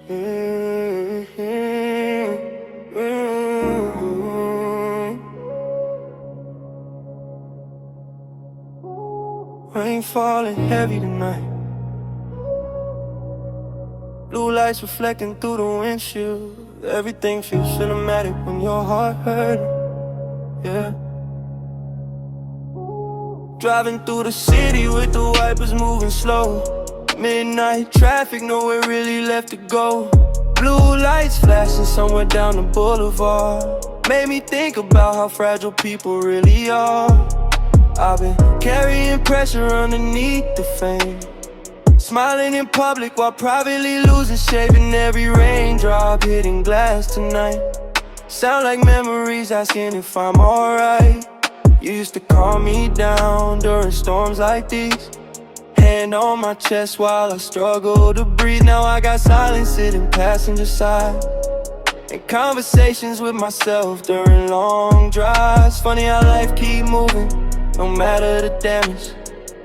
Rain falling heavy tonight. Blue lights reflecting through the windshield. Everything feels cinematic when your heart hurting. Yeah. Driving through the city with the wipers moving slow. Midnight traffic, nowhere really left to go. Blue lights flashing somewhere down the boulevard. Made me think about how fragile people really are. I've been carrying pressure underneath the fame, smiling in public while privately losing shape. In every raindrop hitting glass tonight sound like memories asking if I'm alright. You used to calm me down during storms like these, hand on my chest while I struggle to breathe. Now I got silence sitting passenger side, and conversations with myself during long drives. Funny how life keep moving, no matter the damage.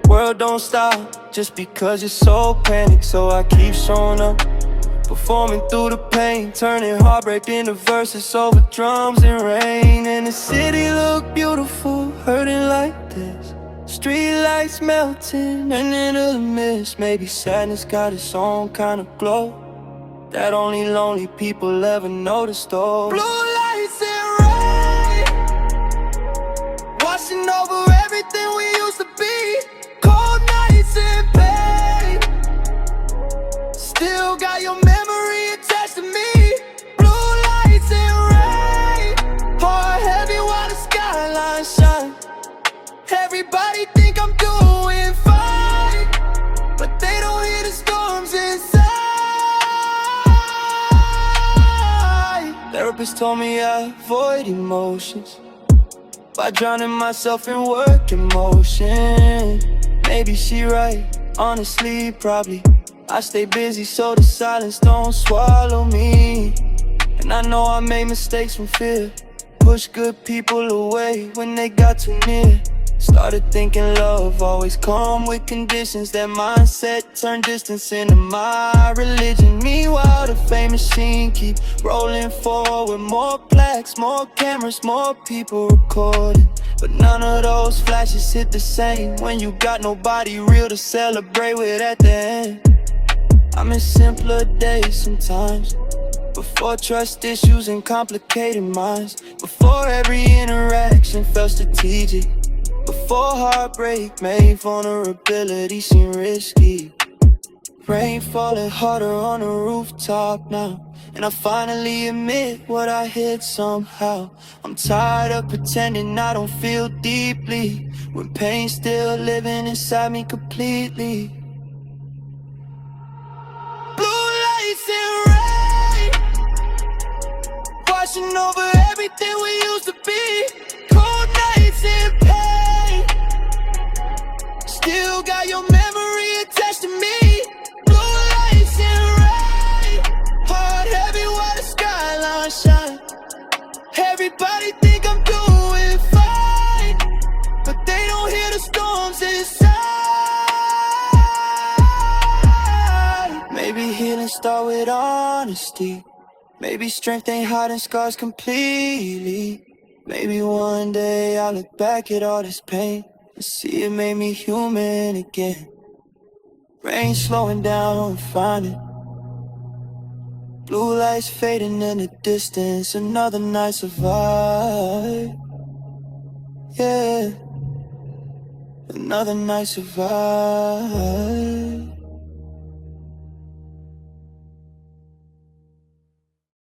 World don't stop just because you're so panicked. So I keep showing up, performing through the pain, turning heartbreak into verses over drums and rain. And the city look beautiful, hurting like this. Street lights melting and into the mist. Maybe sadness got its own kind of glow that only lonely people ever notice though. Blue lights and rain washing over everything we used to be. Cold nights and pain, still got your memory attached to me. Blue lights and rain, heart heavy while the skyline shine. Everybody think I'm doing fine, but they don't hear the storms inside. Therapist told me I avoid emotions by drowning myself in work emotion. Maybe she right, honestly, probably. I stay busy so the silence don't swallow me. And I know I made mistakes from fear, push good people away when they got too near. Started thinking love always come with conditions. That mindset turned distance into my religion. Meanwhile the fame machine keep rolling forward. More plaques, more cameras, more people recording, but none of those flashes hit the same when you got nobody real to celebrate with at the end. I miss simpler days sometimes, before trust issues and complicated minds, before every interaction felt strategic, before heartbreak made vulnerability seem risky. Rain falling harder on the rooftop now, and I finally admit what I hid somehow. I'm tired of pretending I don't feel deeply when pain's still living inside me completely. Blue lights and rain washing over everything we used to be. Cold nights and pain, still got your memory attached to me. Blue lights and rain, heart heavy while the skyline shine. Everybody think I'm doing fine, but they don't hear the storms inside. Maybe healing start with honesty. Maybe strength ain't hiding scars completely. Maybe one day I'll look back at all this pain and see it made me human again. Rain slowing down, finding blue lights fading in the distance. Another night survive, yeah. Another night survive.